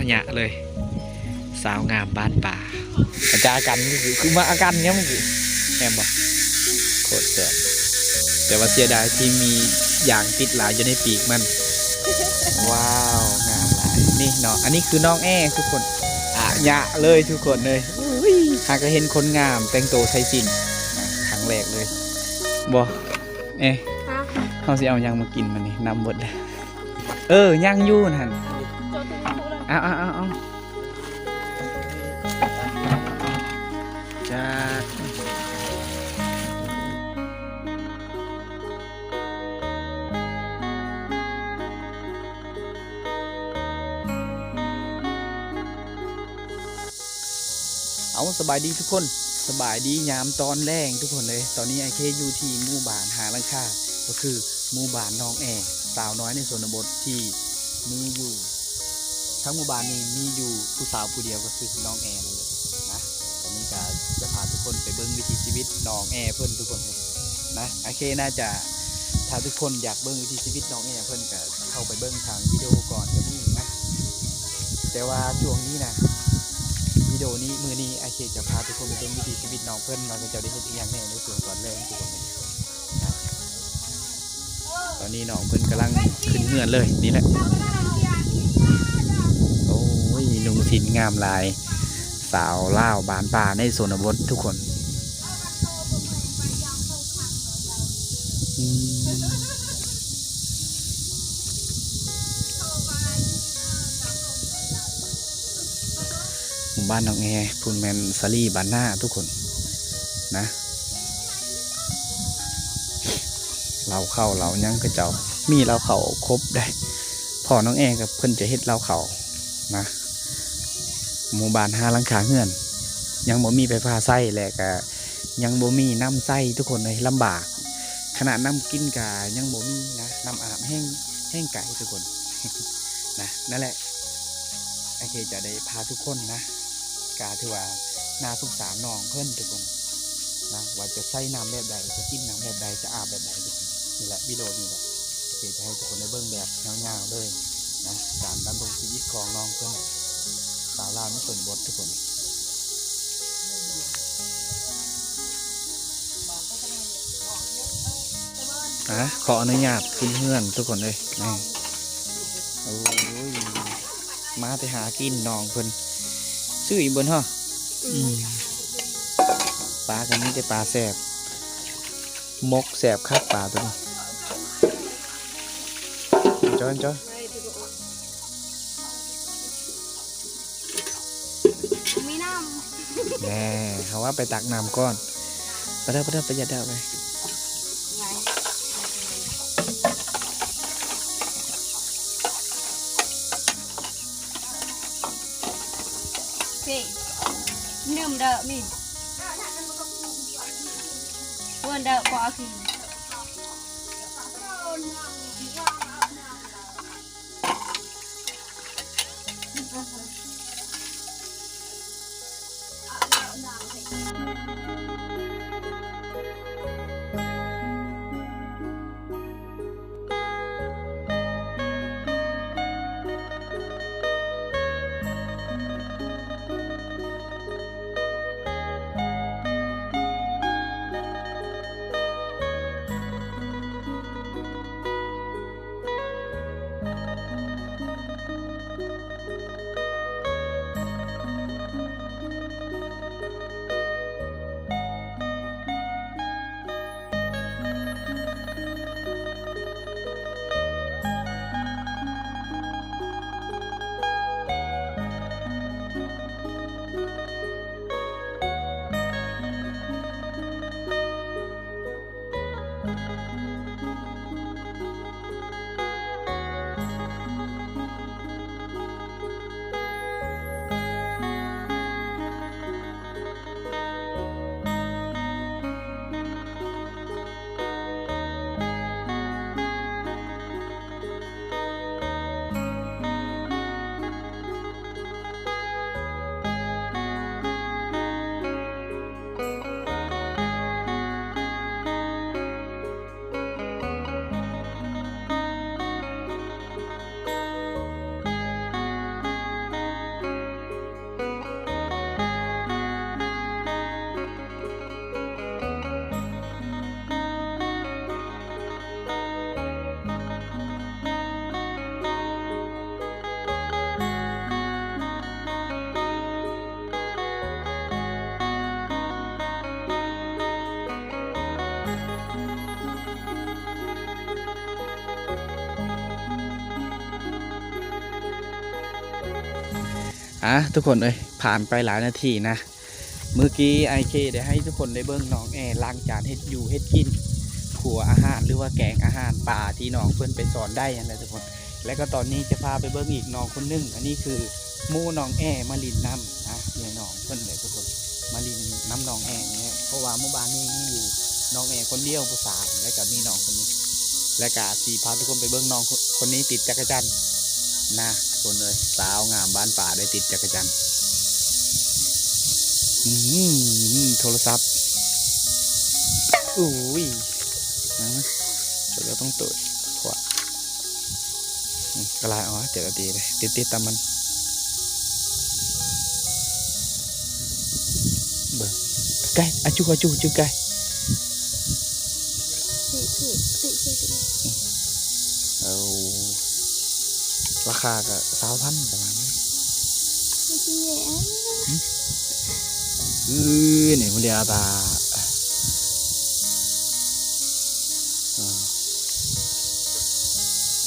หยะเลยสาวงามบ้านป่าอาจารย์กันคือมาอาการเนี้ยมันคือแอมบอกโคตรแสบแต่ว่าเสียดายที่มีอย่างติดหลายอยู่ในปีกมันว้าวงามหลายนี่เนาะอันนี้คือน้องแอทุกคนหยะเลยทุกคนเลยหากเห็นคนงามแต่งตัวใส่สินครั้งแรกเลยบ่เขาสิเอายังมากินมันนี่นำบดย่างยู่นั่นเอาจ้าเอาสบายดีทุกคนสบายดียามตอนแรงทุกคนเลยตอนนี้ไอเคอยู่ที่หมู่บ้านหาลังคาก็คือหมู่บ้านน้องแอสาวน้อยในชนบทที่มีอยู่ทั้งหมู่บ้านนี้มีอยู่ผู้สาวผู้เดียวก็คือน้องแอนั่นเลยนะตอนนี้ก็จะพาทุกคนไปเบิ้งวิถีชีวิตน้องแอเพื่อนทุกคนเลยนะไอเคน่าจะถ้าทุกคนอยากเบิ้งวิถีชีวิตน้องแอเพื่อนก็เข้าไปเบิ้งทางวิดีโอก่อนก็มีนะแต่ว่าช่วงนี้นะวิดีโอนี้มือนี้ไอเคจะพาทุกคนไปเบิ่งวิถีชีวิตน้องเพื่อนมาจะได้เห็นอีกอย่างแน่ในส่วนตอนแรกทุกคนนะตอนนี้น้องเพื่อนกำลังขึ้นเงื่อนเลยนี่แหละโอ้ยนุ่งสินงามลายสาวล่าวบานป่าในโซนบททุกคนหมู่บ้านน้องแอพูนแมนซารีบ้านหน้าทุกคนนะเราเข้าเรายังก็เจ้ามีเราเขาครบได้พ่อน้องแอกับเพิ่นจะเฮ็ดเราเขานะหมู่บ้านหาหลังคาเฮือนยังบ่มีไฟฟ้าใช้แหละก็ยังบ่มีน้ำใช้ทุกคนเลยลำบากขนาดน้ำกินกายังบ่มีนะน้ำอาบแห้งไก่ทุกคน นะนั่นแหละโอเคจะได้พาทุกคนนะกาถือว่าน่าสงสารน้องเพิ่นทุกคนนะว่าจะใช้น้ำแบบใดจะกินน้ำแบบใดจะอาบแบบใดทุกคนนี่แหละวิดีโอนี่แหละโอเคจะให้ทุกคนได้เบิ่งแบบยาวๆเลยนะการดำรงชีวิตของน้องเพิ่นสาวลาวในส่วนบททุกคนขออนุญาตขึ้นเฮือนทุกคนเลยนี่โอ้ยมาไปหากินน้องเพิ่นซื้ออีกบนห่อปลากันนี้ได้ปลาแสบมกแสบคักปลาตัวนี้จ้อนมีน้ำแน่เขาว่าไปตักน้ำก้อนไปเด้อไปยัดเด้อไปนึ่มเด้อมีวันเด้อพอกิน ทุกคนเอ้ยผ่านไปหลายนาทีนะเมื่อกี้ไอเคได้ให้ทุกคนได้เบิ้งน้องแอล้างจานเฮ็ดอยู่เฮ็ดกินขัวอาหารหรือว่าแกงอาหารป่าที่น้องเพื่อนไปสอนได้นั่นแหละทุกคนและก็ตอนนี้จะพาไปเบิ้งอีกน้องคนหนึงอันนี้คือหมู่น้องแอมาลินน้ำเนี่ยน้องเพื่อนเลยทุกคนมาลินน้ำน้องแอเนี่ยเพราะว่าหมู่บ้านนี้มีอยู่น้องแอคนเดียวผู้ชายและก็มีน้องคนนี้และก็สีพาทุกคนไปเบิ้งน้องคนนี้ติดจักรจันทร์นะทุกคนเลยสาวงามบ้านป่าได้ติดจักรจันทร์โทรศัพท์อุ้ยนะเราต้องตรวจขวากระไรอ๋อเจ็ดนาทีเลยติดตามมันเบอร์ใกล้อาจูจุใกล้เอาราคาก็20,000ประมาณนี้เนี่ยมันเรียกตา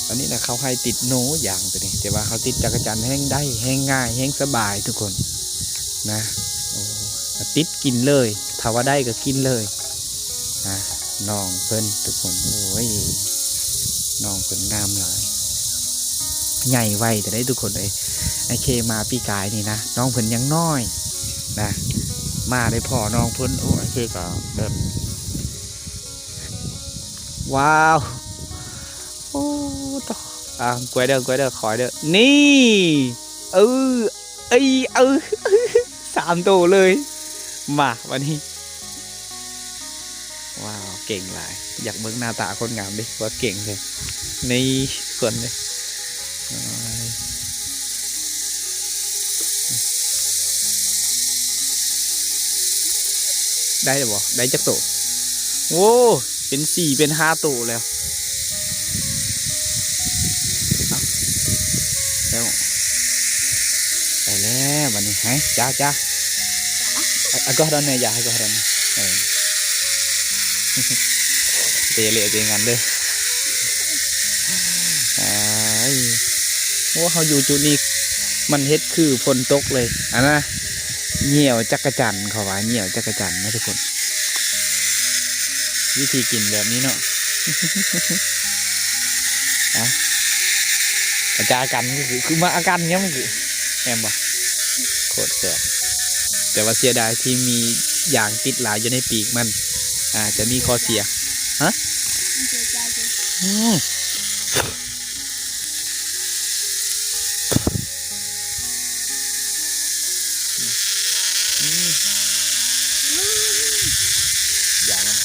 อันนี้นะเขาให้ติดโนอย่างตัวนี้แต่ว่าเขาติดจักรจันทร์แห้งได้แห้งง่ายแห้งสบายทุกคนนะโอ้ติดกินเลยถ้าว่าได้ก็กินเลยนะน้องเพิ่นทุกคนโอ้ยน้องเพิ่นงามหลายใหญ่ไวแต่ได้ทุกคนเลยไอเคมาปีกายนี่นะน้องเพิ่นยังน้อยนะมาได้พอน้องเพิ่นโอ้ไอเคก็แบบว้าวโอ้ต่อกล้วยเด้ขอยเด้อนี่เออ3 ตัวเลยมาวันนี้ว้าวเก่งหลายอยากเบิ่งหน้าตาคนงามดิว่าเก่งเลยนี่คนเลยได้หรือเปล่าได้จักตัวโว้เป็น4เป็น5ตัวแล้วแล้วไปแล้ววันนี้ฮะจ้าก็ดอนเนี่ยอย่าให้ก็ดอนเตะเละเตะงานเด้อว่าเขาอยู่จุดนี้มันเฮ็ดคือฝนตกเลยนะเหนี่ยวจักรจันทร์เขาว่าเหนี่ยวจักรจันทร์นะทุกคนวิธีกินแบบนี้เนาะอาจารย์กันก็คือมาอาการเนี้ยมันคือแอมบ่โคตรแสบแต่ว่าเสียดายที่มีอย่างติดหลายอยู่ในปีกมันจะมีข้อเสียฮะอย่างนั้น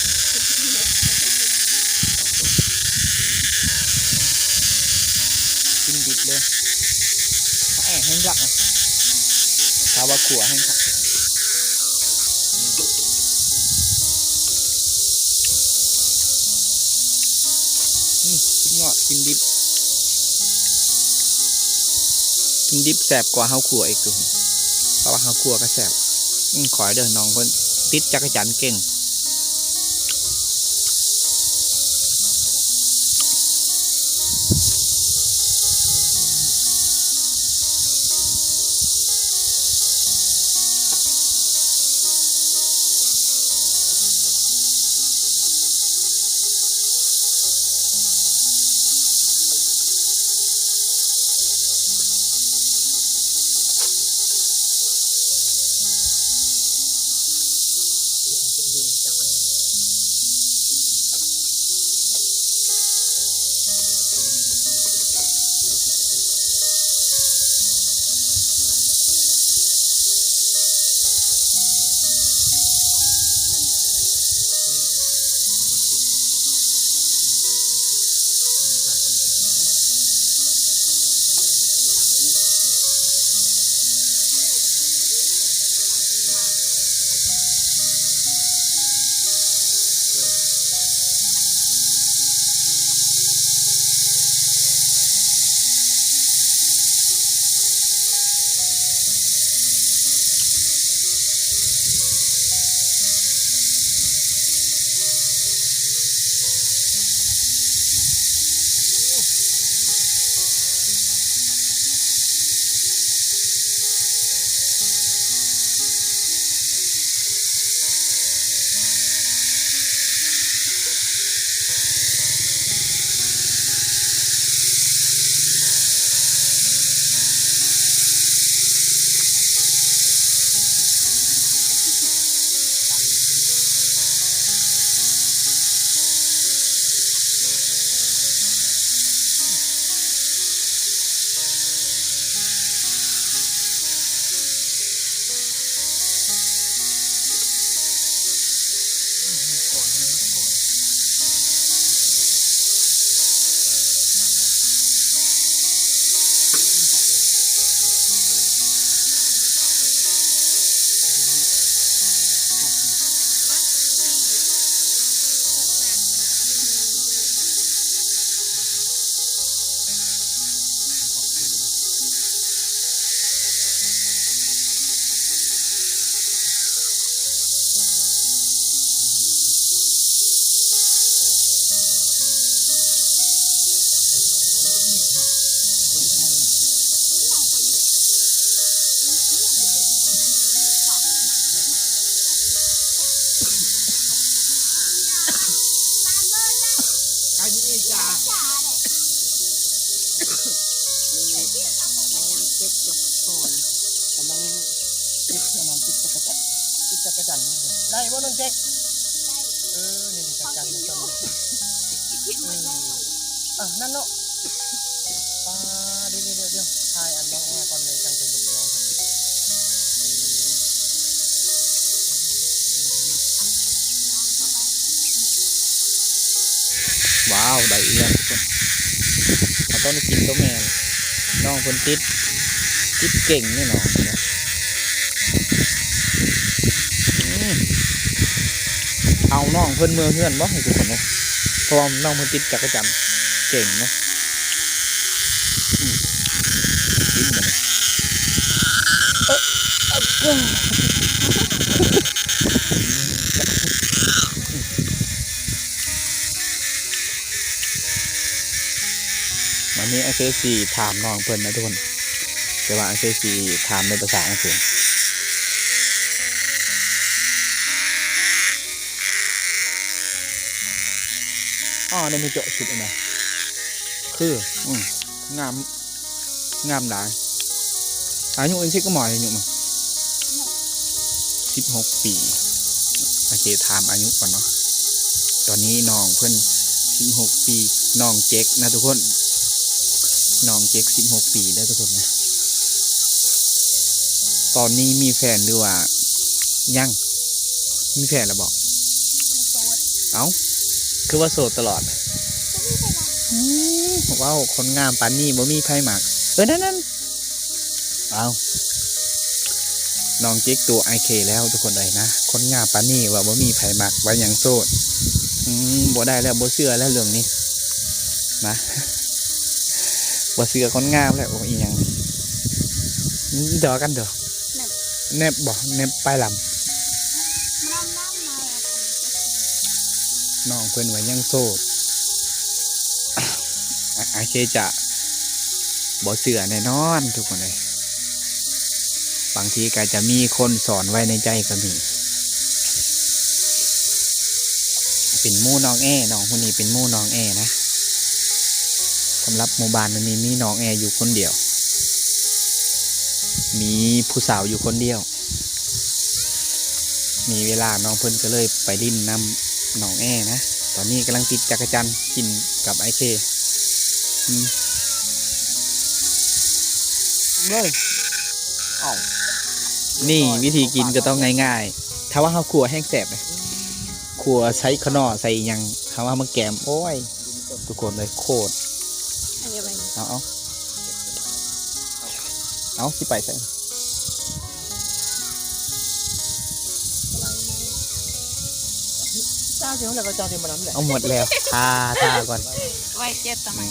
กินดิบเลยแห้งรักถ้าว่าขัวแห้งครับกินเงาะกินดิบแสบกว่าเฮาขัวอีกตัวเพราะว่าเฮาขัวก็แสบขอยเด้อน้องคนติดจักรจันทร์เก่ง เจ็บกับก่อนกำลังติดอันนั้นติดจักรจันทร์นี่เลยได้บ่น้องเจ๊กนี่จักรจันทร์มันต้นนั่นเนาะเดี๋ยวทายอันน้องแอร์ก่อนเลยจังไปเบิ่งน้องคนนี้ว้าวได้อีกแล้วทุกคนเขาต้องกินตัวแม่เลยน้องเพิ่นติดเก่งนี่น้องนะเอาน้องเพิ่นเมืองเฮือนบ่ให้ทุกคนเลยเพราะว่าน้องเพิ่นติดจักรจันทร์เก่งนะกินมันวันนี้ไอเซซีถามน้องเพิ่นนะทุกคนแต่ว่าไอเซซีถามในภาษาอังกฤษได้มีเจาะชุดอะไรคืองามหลายอายุเอ็นชิก็หมอยอายุมั้ง16 ปีโอเคถามอายุก่อนเนาะตอนนี้น้องเพิ่น16 ปีน้องเจ๊กนะทุกคนน้องเจ๊ก16 ปีได้ทุกคนนะตอนนี้มีแฟนหรือว่ายังมีแฟนแล้วบอกเอ้าคือว่าโสดตลอดว้าวคนงามปานนี่บ่มีไผหมักนั่นเอาน้องเจ๊กตัวไอเคแล้วทุกคนเลยนะคนงามปานนี่ว่าบ่มีไผหมักไว้อย่างโสดบ่ได้แล้วบ่เชื่อแล้วเรื่องนี้นะบ่เชื่อคนงามแล้วอีหยังเดี๋ยวกันเด้อแนบบ่แนบไปลำน้องเพิ่นว่ายังโสดไอเคจะบ่เชื่อแน่นอนทุกคนเลยบางทีก็จะมีคนสอนไว้ในใจก็มีเป็นหมู่น้องแอน้องคนนี้เป็นหมู่น้องแอนะสำหรับหมู่บ้านนี้มีน้องแออยู่คนเดียวมีผู้สาวอยู่คนเดียวมีเวลาน้องเพิ่นก็เลยไปลิ้นน้ำน้องแอนะตอนนี้กำลังติดจักรจันทร์กินกับไอเคเลยนี่วิธีกินก็ต้องง่ายๆถ้าว่าเขาขัวแห้งแสบเลยขัวใช้ขนอใส่ยังถ้าว่ามันแกมโอ้ยทุกคนเลยโคตรเอาสิไปใส่จ้าเสียงอะไรก็จ้าเสียงมันน้ำแหละเอาหมดแล้วทาก่อน ไว้เจ็ดทำไม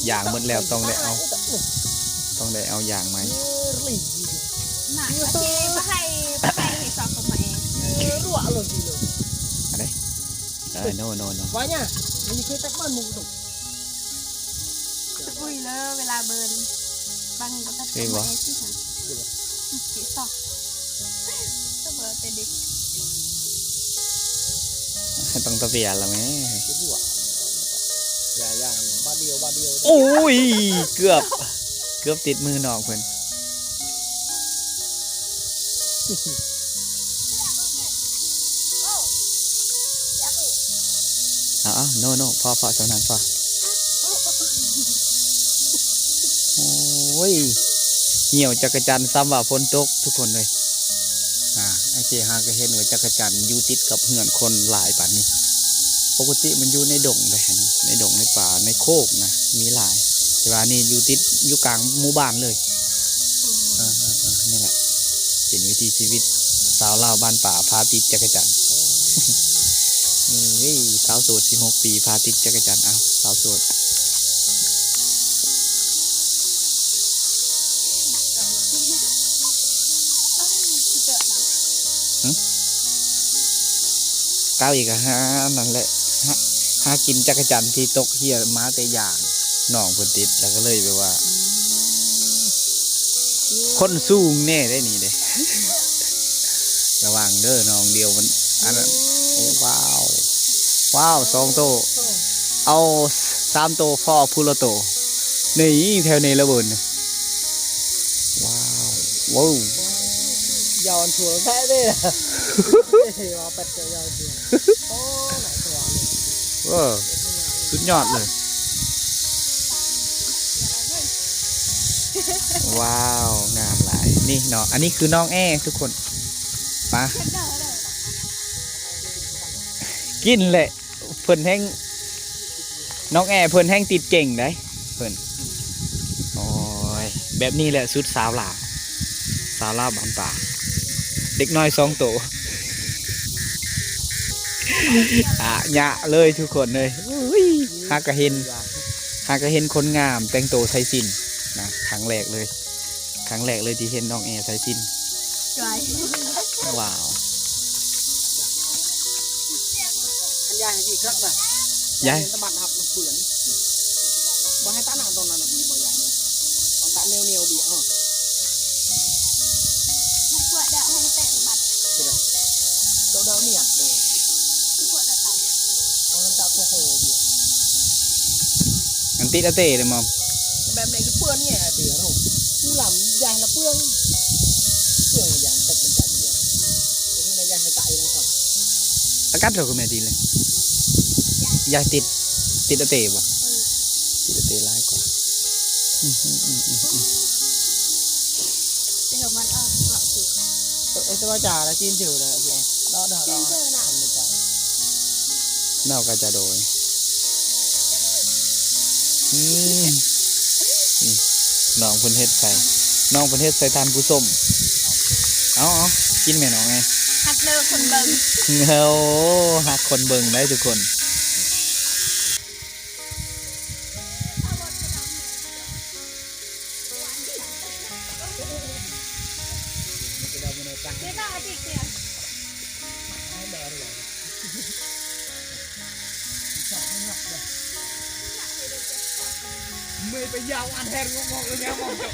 อย่างหมดแล้วต้องได้เอาอย่างไหมน่ะโอเคมาให้สอบกับมาเองรั่วอร่อยจริงเลยอะไรโน่ไว้เนี่ยมันเคยตักบ้านมุกตุกอุ้ยเลยเวลาเบิร์นบางก็ตัดมาเองที่ฉันสีสอบก็เบิร์นแต่เด็กต้องตะเบียนละไหมอย่าบาเดียวโอ้ยเกือบติดมือน้องเพิ่นโน่พอสำนักพอโอ้ยเหี่ยวจักรจันทร์ซ้ำว่าฝนตกทุกคนเลยไอเจฮาก็เห็นว่าจักรจันทร์อยู่ติดกับเหือนคนหลายป่านนี้ปกติมันอยู่ในดงเลยในดงในป่าในโคกนะมีหลายแต่ว่านี่อยู่ติดอยู่กลางหมู่บ้านเลยนี่แหละเป็นวิถีชีวิตสาวเล่าบ้านป่าพาติดจักรจันทร์สาวโสด16 ปีพาติดจักรจันทร์สาวโสดก้าวอีกนั่นแหละหากินจักรจันทร์ที่ตกเหี้ยมาแต่อย่างน้องเพิ่นติดแล้วก็เลยแบบว่าคนสูงแน่ได้นี่เด้ระวังเด้อน้องเดียวมันอันนั้นว้าว2 โตเอา3 โตพ่อพูละโตนี่แถวนี้ละเบิด ว้าวว้าวย าวถั่วแท้เลยว่าเป็ดจะยาวถั่วโอ้ไหนถั่ว สุดยอดเลย ว้าวงามหลายนี่เนาะอันนี้คือน้องแอทุกคนมากินเลยเพิ่นแห้งน้องแอเพิ่นแห้งติดเก่งได้เพิ่นโอ้ยแบบนี้แหละสุดสาวหลาบานป่าเด็กน้อย2 ตัวอ่ะหยะเลยทุกคนเลยอุ้ยหากะเห็นคนงามแต่งตัวใส่สิ้นนะครั้งแรกเลยที่เห็นน้องแอใส่สิ้นว้าว อันยายให้กี่ครั้งน่ะ ยาย ตะบัดหับมันเปื่อนบ่ให้ตาหนาตอนนั้นน่ะดีบ่ยายนี่เอาตาเนียวๆบีอ้อเดาๆเนี่ยโดเอาน้ำตาโคโคบี อันติดอะเต้เลยมอม แบบไหนก็เปื่อนเนี่ยเตี๋ยเราผู้หลำยายละเปื่อนยางเป็ดเป็นจ่าเตี๋ยเป็นไม่ได้ยายให้ตายนะครับ อากาศเราก็ไม่ดีเลยยายติดอะเต้บ่ติดอะเต้ร้ายกว่าแต่ว่าจ่าละจีนเฉยเลยพี่เองđóนอกก็จะโดยนี่น้องเพิ่นเฮ็ดใส่ทานผู้ส้มเอากินแม่น้องไง หัดเลิกคนเบิ่ง เฮาหักคนเบิ่งได้ทุกคนไม่ไปยาวอันแทนงงเลยแม่มองจบ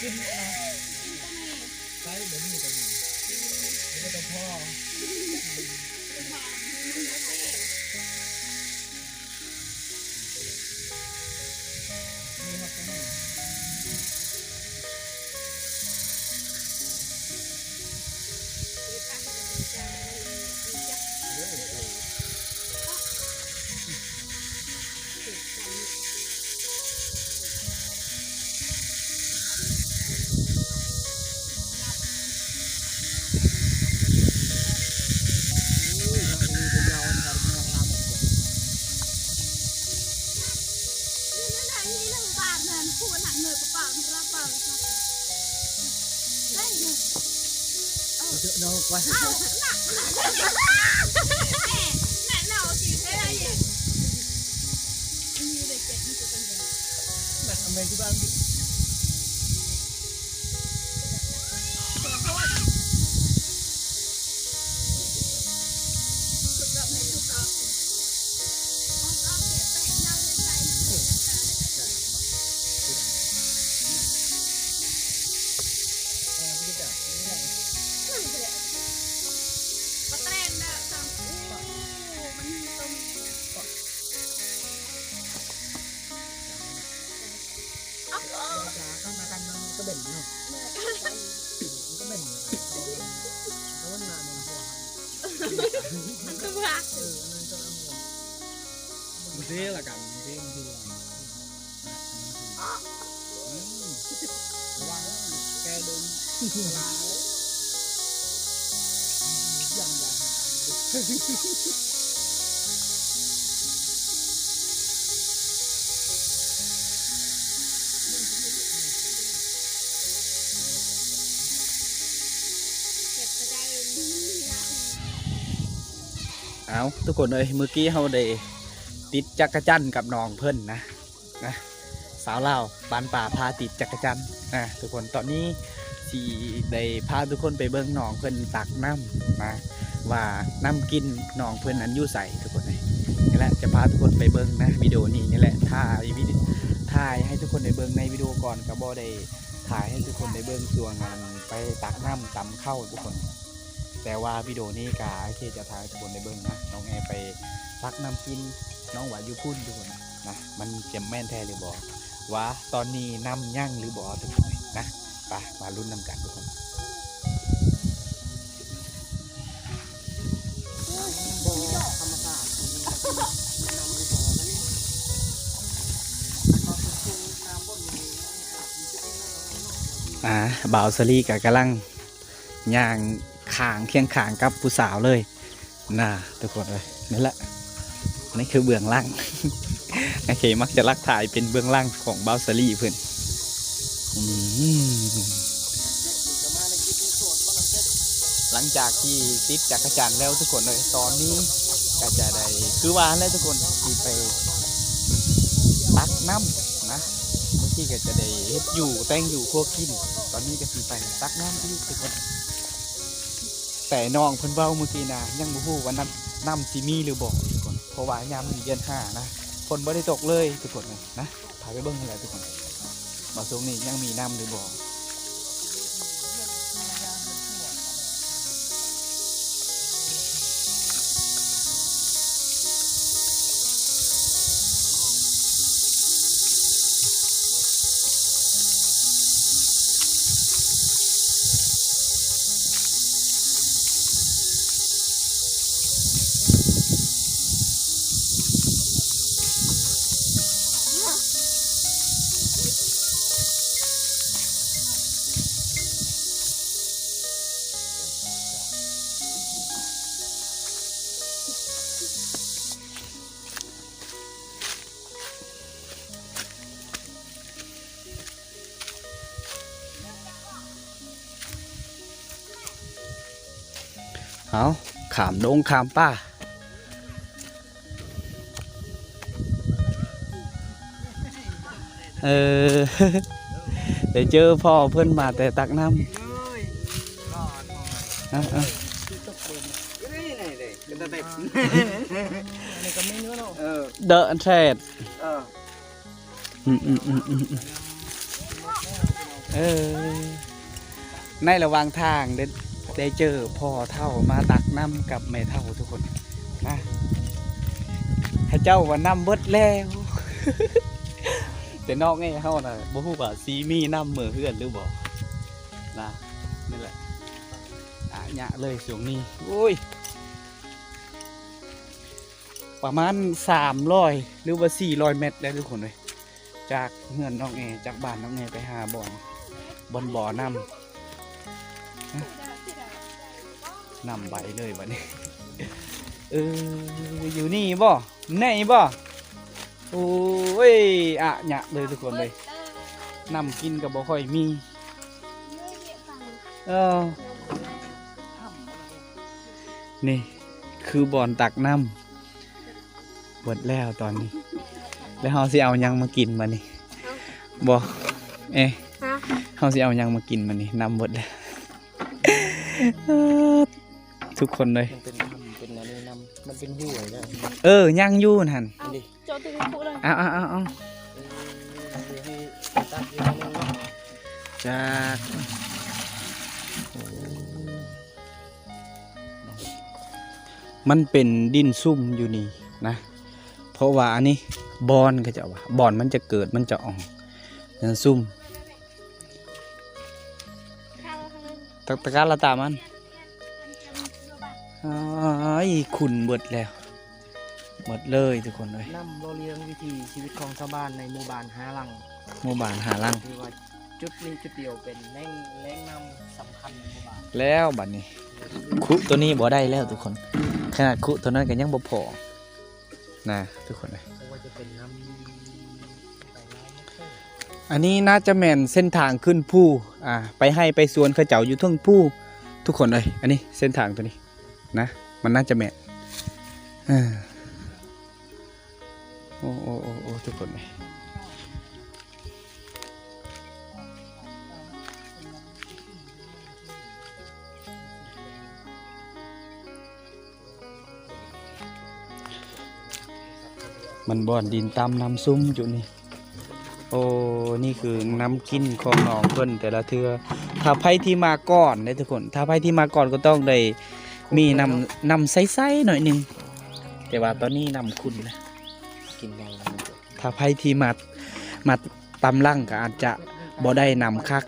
กินนะใช่เดี๋ยวนี้ก็มีไม่ต้องพ่อนี่ครับตรงนี้เนาะไปแม่เนาสิให้ได้ยินมีเลยเจ็ดนี่จะเป็นแบบแม่ทำไมที่บ้านดิก็เด่นเนาะก็เด่นแล้วมันนานเนี่ยหัวมันก็ว่ามันจะเอาหัวมันเท่ละกันมันเท่มันคือวางแกเดินลาเลยยังเอาทุกคนเลยเมื่อกี้เราได้ติดจักรจันทร์กับน้องเพิ่นนะสาวลาวปานป่าพาติดจักรจันทร์ทุกคนตอนนี้สิได้พาทุกคนไปเบิ่งน้องเพิ่นตักน้ำนะว่าน้ำกินน้องเพิ่นนั้นอยู่ใส่ทุกคนเลยนี่แหละจะพาทุกคนไปเบิ่งนะวิดีโอนี้นี่แหละถ่ายให้ทุกคนได้เบิ่งในวิดีโอก่อนก็บ่ได้ถ่ายให้ทุกคนได้เบิ่งช่วงงานไปตักน้ำตำเข้าทุกคน แต่ว่าวิดีโอนี้กาเคจะถ่ายทุกคนในเบิ้งนะน้องแอไปซักน้ำกินน้องหวานอยู่พุ่นทุกคนนะมันจะแม่นแท้หรือบอกว่าตอนนี้น้ำยั่งหรือบอกทุกคนนะไปมาลุ้นน้ำกันทุกคน ธรรมชาตินำไปต่อนะบ่าวสลีกับกำลังย่างข่างเคียงข่างกับผู้สาวเลยน่าทุกคนเลยนั่นแหละนี่คือเบื้องล่าง โอเคมักจะลักถ่ายเป็นเบื้องล่างของบ่าวสลีเพื่อนหลังจากที่ติดจักรจันทร์แล้วทุกคนเลยตอนนี้ก็จะได้คือว่าแล้วทุกคนที่ไปตักน้ำนะบางทีก็จะได้เฮ็ดอยู่แต่งอยู่ครัวกินตอนนี้ก็สิไปตักน้ำที่ทุกคนแต่น้องเพิ่นเว้าเมื่อกี้นะยังบ่ฮู้ว่าน้ำสิมีหรือบ่ทุกคนเพราะว่ายามนี้เดือน5นะฝนบ่ได้ตกเลยทุกคนนะพาไปเบิ่งกันแล้วทุกคนบ่ช่วงนี้ยังมีน้ำหรือบ่เอาขามดงขามป่าได้เจอพ่อเพื่อนมาแต่ตักน้ำเดอะเทรดในระหว่างทางได้เจอพ่อเท่ามาตักน้ำกับแม่เท่าทุกคนนะให้เจ้าว่าน้ำเบิดแล้ว แต่นอกไงเขาน่ะบ่ฮู้ว่าซีมีน้ำมือเพื่อนหรือบ่นะนี่แหละหยะเลยช่วงนี้โอ้ยประมาณ300หรือว่า400 เมตรได้ทุกคนเลยจากเฮือนน้องแอจากบ้านน้องแอไปหาบ่อน้ำนำใบเลยวันนี้ อยู่นี่บ่ไหนบ่โอ้ยหยะเลยทุกคนเลยนำกินกับบ่ค่อยมีนี่คือบ่อนตักน้ำหมดแล้วตอนนี้แล้วเราสิเอายังมากินมานี่บ่เราสิเอายังมากินมานี่น้ำหมดแล้วทุกคนเลยมันเป็นอะไรนำมันเป็นห่วยนะย่างยู่นั่นโจตึงคู่เลยเอาให้ตักอีกนิดนึงจากมันเป็นดินซุ่มอยู่นี่นะเพราะว่าอันนี้บอนก็จะว่าบอนมันจะเกิดมันจะอ่องนั่นซุ่มตะการละตามันขุ่นเบิดแล้วหมดเลยทุกคนเลยน้ำโรเลียงวิถีชีวิตของชาวบ้านในหมู่บ้านหาลังคือว่าจุดนี้จุดเดียวเป็นแหล่งน้ำสำคัญในหมู่บ้านแล้วบัดนี้คุตัวนี้บ่ได้แล้วทุกคนขนาดคุตัวนั้นก็ยังบ่พอนะทุกคนเลยว่าจะเป็นน้ำอันนี้น่าจะแม่นเส้นทางขึ้นภูไปให้ไปสวนเขาเจ้าอยู่ทุ่งภูทุกคนเลยอันนี้เส้นทางตัวนี้นะมันน่าจะแม่นโอ้ทุกคนเลยมันบ่อนดินตามน้ำซุ่มอยู่นี่โอ้ย นี่คือน้ำกินของน้องเพิ่นแต่ละเทือถ้าไผที่มาก่อนเด้อทุกคนถ้าไผที่มาก่อนก็ต้องได้มีน้ำใสๆหน่อยหนึงแต่ว่าตอนนี้น้ำขุ่นนะ กินได้นะ ถ้าไผที่มาตำลั่งก็อาจจะบ่ได้นำคัก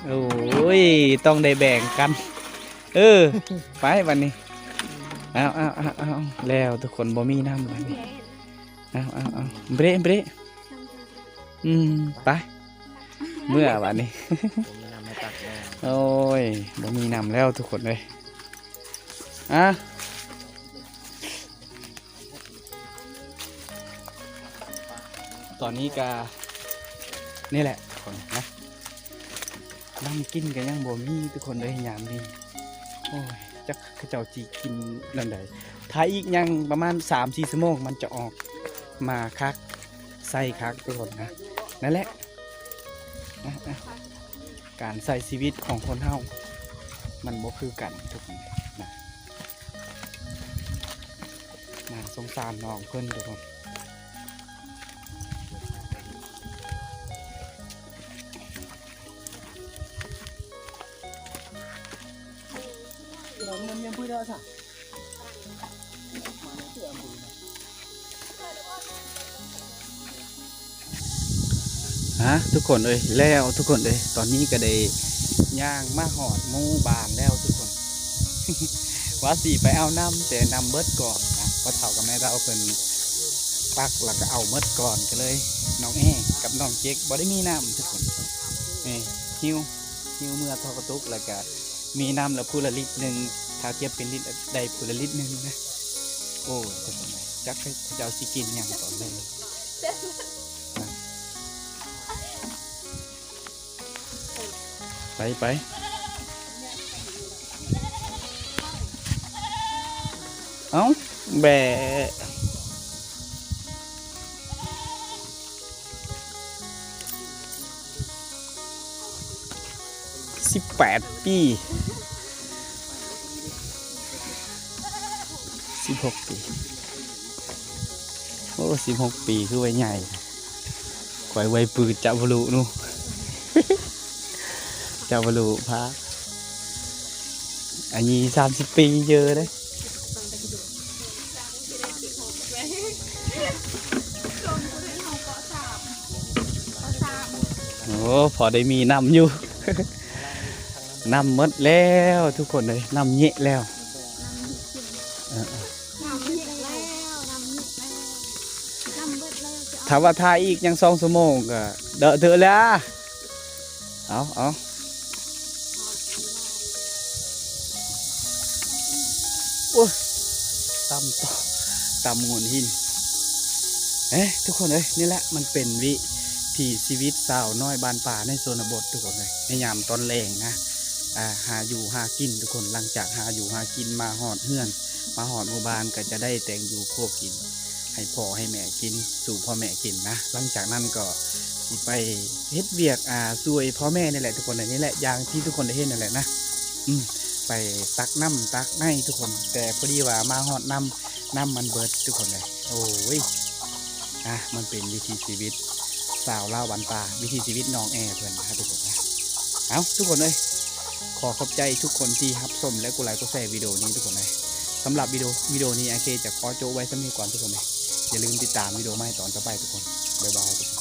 โอ้ยต้องได้แบ่งกันไปวันนี้เอาแล้วทุกคนบ่มีน้ำวันนี้เอาเบรไปเมื่อวันนี้ ผมจะนำมาตักแล้ว โอ้ยบ่มีน้ำแล้วทุกคนเลยตอนนี้ก็นี่แหละทุกคนนะน้ำกินกันยังบ่มีทุกคนเลยยามนี้โอ้ยจักเขาเจ้าจีกินนั่นใดถ้าอีกยังประมาณ 3-4 ชั่วโมงมันจะออกมาคักใส่คักทุกคนนะนั่นแหละการใส่ชีวิตของคนเฮามันบ่คือกันทุกคนนะสงสารน้องเพิ่นทุกคนมันยังพูดได้ค่ะ ทุกคนเอ้ยแล้วทุกคนเอ้ยตอนนี้ก็ได้ย่างมาหอดหมู่บ้านแล้วทุกคน ว่าสิไปเอาน้ำแต่นำเบิดก่อนนะเพราะเฒ่ากับแม่เราเพิ่นปักแล้วก็เอาเบิดก่อนก็เลยน้องแอ้กับน้องเจ๊กบ่ได้มีน้ำทุกคนนี่หิวเมื่อทอกระตุกแล้วก็มีน้ำแล้วพูละลิตรหนึ่งถ้าเทียบเป็นลิตรได้พูละลิตรหนึ่งนะโอ้ทุกคนเลยจักให้เจ้าสิกินอย่างก่อนเลยไปเอ้าแบะ18 ปี16 ปีโอ้16 ปีคือไว้ใหญ่กว่าไว้ปืนจับบลูนู่ จับบลูพระอันนี้30 ปีเยอะเลยโอ้พอได้มีน้ำอยู่ น้ำหมดแล้วทุกคนเลยน้ำเยอะแล้วถ้าว่าทายอีกยัง2 ชั่วโมงก็เดอะเถอะแล้วเอาโอ้ยตำงวนหินทุกคนเลยนี่แหละมันเป็นวิถีชีวิตสาวน้อยบ้านป่าในชนบททุกคนเลยในยามตอนแรงนะหาอยู่หากินทุกคนหลังจากหาอยู่หากินมาหอดเฮือนมาหอดหมู่บ้านก็จะได้แต่งอยู่พวกกินให้พ่อให้แม่กินสู่พ่อแม่กินนะหลังจากนั้นก็สิไปเฮ็ดเวียกช่วยพ่อแม่นี่แหละทุกคนเลยนี่แหละอย่างที่ทุกคนได้เห็นนั่นแหละนะไปตักน้ำตักในทุกคนแต่พอดีว่ามาหอดน้ำมันเบิดทุกคนเลยโอ้ยมันเป็นวิถีชีวิตสาวเล่าบ้านป่าวิถีชีวิตน้องแอร์เพื่อนนะครับทุกคนนะเอาทุกคนเลยขอขอบใจทุกคนที่รับชมและกดไลค์กดแชร์วิดีโอนี้ทุกคนเลยสำหรับวิดีโอนี้ไอเคจะขอโจไว้สักนิดก่อนทุกคนเลยอย่าลืมติดตามวิดีโอใหม่ตอนต่อไปทุกคนบ๊ายบาย